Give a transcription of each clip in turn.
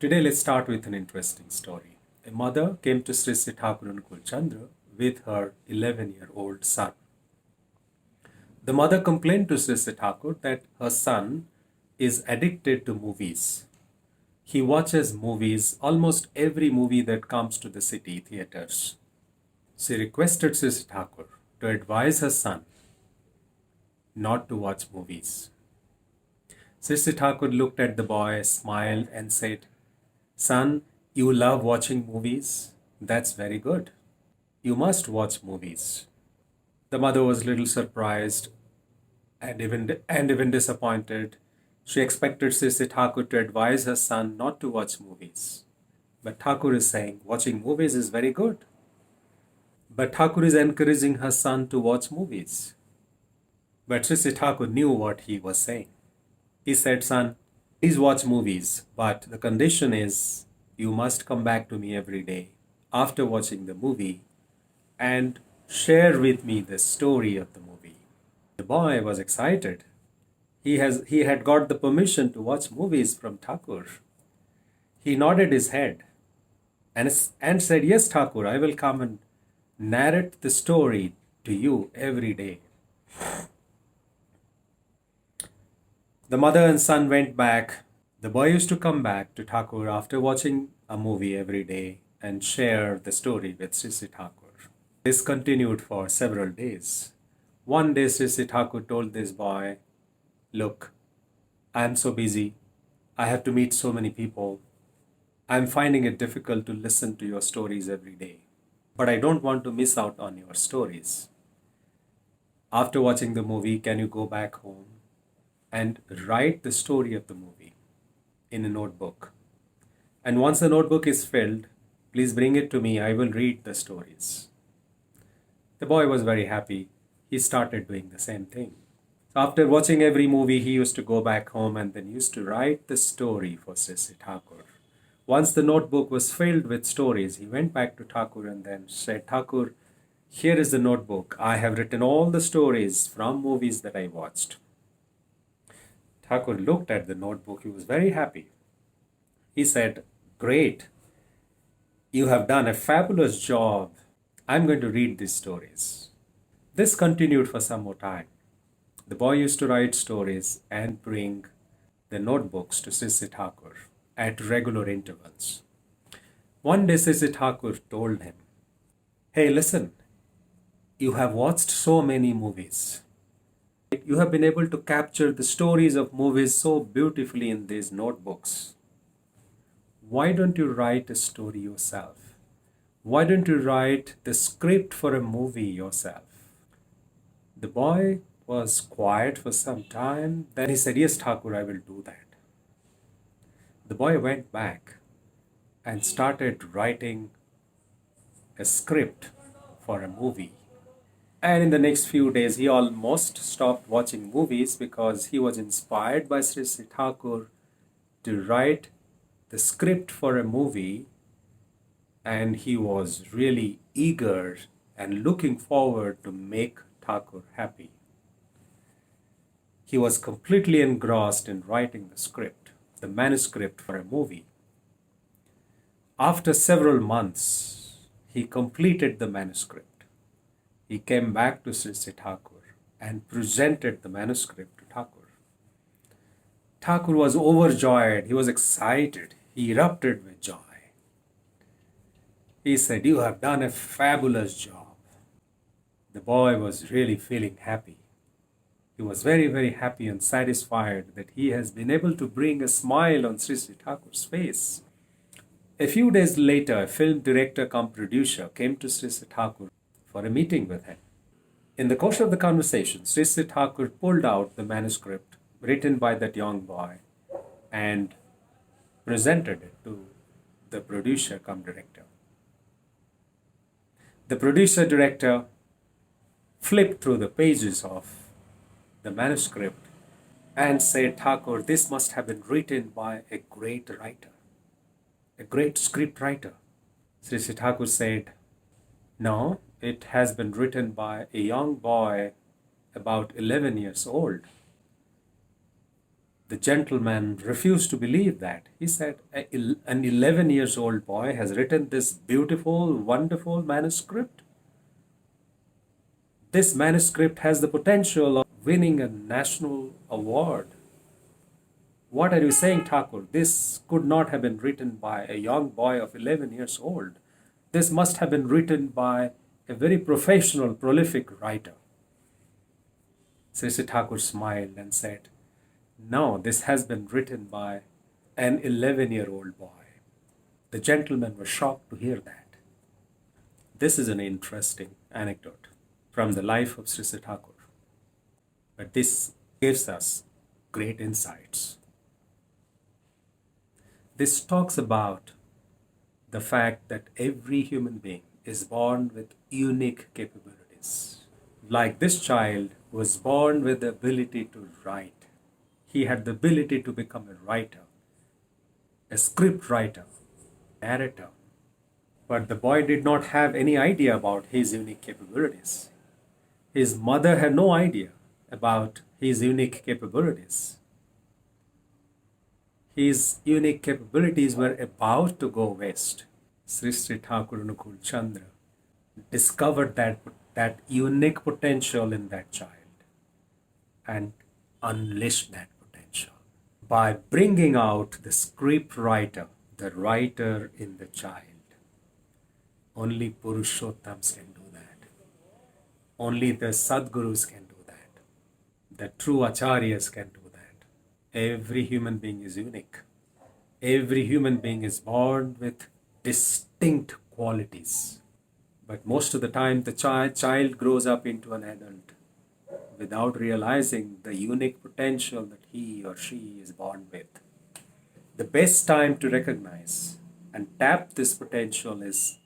Today, let's start with an interesting story. A mother came to Sri Sri Thakur and Kulchandra with her 11-year-old son. The mother complained to Sri Sri Thakur that her son is addicted to movies. He watches movies, almost every movie that comes to the city theaters. She requested Sri Sri Thakur to advise her son not to watch movies. Sri Sri Thakur looked at the boy, smiled, and said, "Son, you love watching movies? That's very good. You must watch movies." The mother was a little surprised and even disappointed. She expected Sri Sri Thakur to advise her son not to watch movies. But Thakur is saying watching movies is very good. But Thakur is encouraging her son to watch movies. But Sri Sri Thakur knew what he was saying. He said, "Son, please watch movies, but the condition is you must come back to me every day after watching the movie and share with me the story of the movie." The boy was excited. He had got the permission to watch movies from Thakur. He nodded his head and said, "Yes, Thakur, I will come and narrate the story to you every day." The mother and son went back. The boy used to come back to Thakur after watching a movie every day and share the story with Sri Sri Thakur. This continued for several days. One day Sri Sri Thakur told this boy, "Look, I am so busy. I have to meet so many people. I am finding it difficult to listen to your stories every day. But I don't want to miss out on your stories. After watching the movie, can you go back home and write the story of the movie in a notebook? And once the notebook is filled, please bring it to me. I will read the stories." The boy was very happy. He started doing the same thing. After watching every movie, he used to go back home and then used to write the story for Sri Sri Thakur. Once the notebook was filled with stories, he went back to Thakur and then said, "Thakur, here is the notebook. I have written all the stories from movies that I watched." Thakur looked at the notebook. He was very happy. He said, "Great. You have done a fabulous job. I'm going to read these stories." This continued for some more time. The boy used to write stories and bring the notebooks to Sri Sri Thakur at regular intervals. One day Sri Sri Thakur told him, "Hey, listen, you have watched so many movies. You have been able to capture the stories of movies so beautifully in these notebooks. Why don't you write a story yourself? Why don't you write the script for a movie yourself?" The boy was quiet for some time. Then he said, "Yes, Thakur, I will do that." The boy went back and started writing a script for a movie. And in the next few days, he almost stopped watching movies because he was inspired by Sri Sri Thakur to write the script for a movie. And he was really eager and looking forward to make Thakur happy. He was completely engrossed in writing the script, the manuscript for a movie. After several months, he completed the manuscript. He came back to Sri Sri Thakur and presented the manuscript to Thakur. Thakur was overjoyed. He was excited. He erupted with joy. He said, "You have done a fabulous job." The boy was really feeling happy. He was very, very happy and satisfied that he has been able to bring a smile on Sri Sri Thakur's face. A few days later, a film director cum producer came to Sri Sri Thakur for a meeting with him. In the course of the conversation, Sri Sri Thakur pulled out the manuscript written by that young boy and presented it to the producer cum director. The producer director flipped through the pages of the manuscript and said, "Thakur, this must have been written by a great writer, a great script writer." Sri Sri Thakur said, "No, it has been written by a young boy about 11 years old." The gentleman refused to believe that. He said, An 11 years old boy has written this beautiful, wonderful manuscript. This manuscript has the potential of winning a national award. What are you saying, Thakur? This could not have been written by a young boy of 11 years old. This must have been written by a very professional, prolific writer. Sri Thakur smiled and said, No, this has been written by an 11-year-old boy. The gentleman was shocked to hear that. This is an interesting anecdote from the life of Sri Thakur. But this gives us great insights. This talks about the fact that every human being is born with unique capabilities. Like this child was born with the ability to write. He had the ability to become a writer, a script writer, narrator. But the boy did not have any idea about his unique capabilities. His mother had no idea about his unique capabilities. His unique capabilities were about to go west. Sri Thakur Nukul Chandra discovered that unique potential in that child and unleashed that potential by bringing out the script writer, the writer in the child. Only Purushottams can do that. Only the Sadgurus can do that. The true Acharyas can do that. Every human being is unique. Every human being is born with distinct qualities. But most of the time, the child grows up into an adult without realizing the unique potential that he or she is born with. The best time to recognize and tap this potential is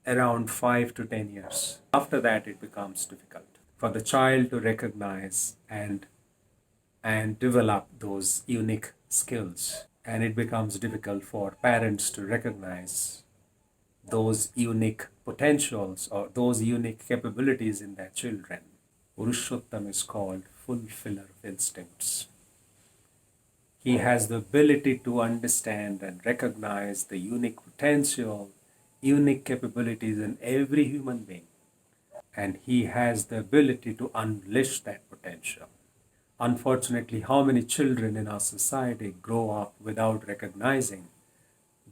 around 5 to 10 years. After that, it becomes difficult for the child to recognize and develop those unique skills. And it becomes difficult for parents to recognize those unique potentials or those unique capabilities in their children. Purushottam is called fulfiller of instincts. He has the ability to understand and recognize the unique potential, unique capabilities in every human being. And he has the ability to unleash that potential. Unfortunately, how many children in our society grow up without recognizing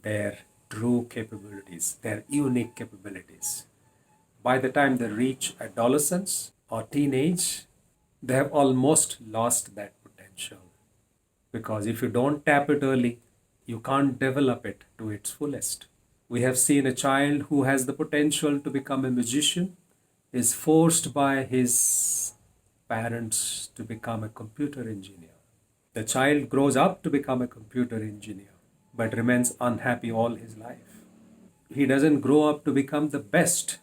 their true capabilities, their unique capabilities? By the time they reach adolescence or teenage, they have almost lost that potential. Because if you don't tap it early, you can't develop it to its fullest. We have seen a child who has the potential to become a musician is forced by his parents to become a computer engineer. The child grows up to become a computer engineer but remains unhappy all his life. He doesn't grow up to become the best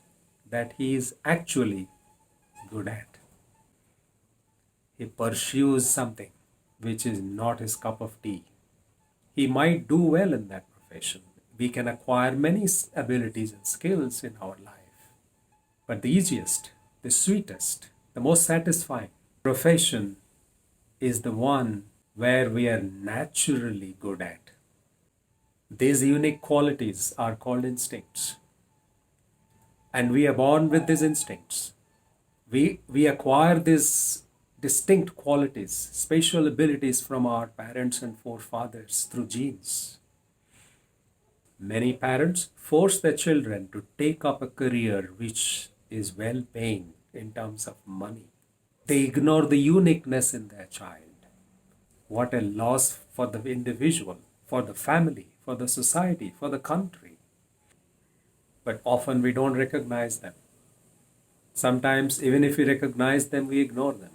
that he is actually good at. He pursues something which is not his cup of tea. He might do well in that profession. We can acquire many abilities and skills in our life. But the easiest, the sweetest, the most satisfying profession is the one where we are naturally good at. These unique qualities are called instincts. And we are born with these instincts. We acquire these distinct qualities, special abilities from our parents and forefathers through genes. Many parents force their children to take up a career which is well paying in terms of money. They ignore the uniqueness in their child. What a loss for the individual, for the family, for the society, for the country. But often we don't recognize them. Sometimes, even if we recognize them, we ignore them.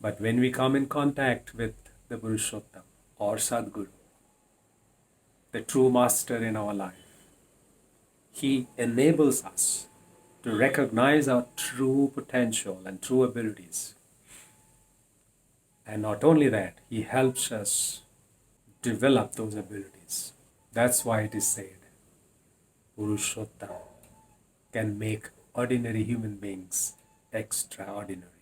But when we come in contact with the Purushottam or Sadguru, the true master in our life, he enables us to recognize our true potential and true abilities. And not only that, he helps us develop those abilities. That's why it is said, Purushottam can make ordinary human beings extraordinary.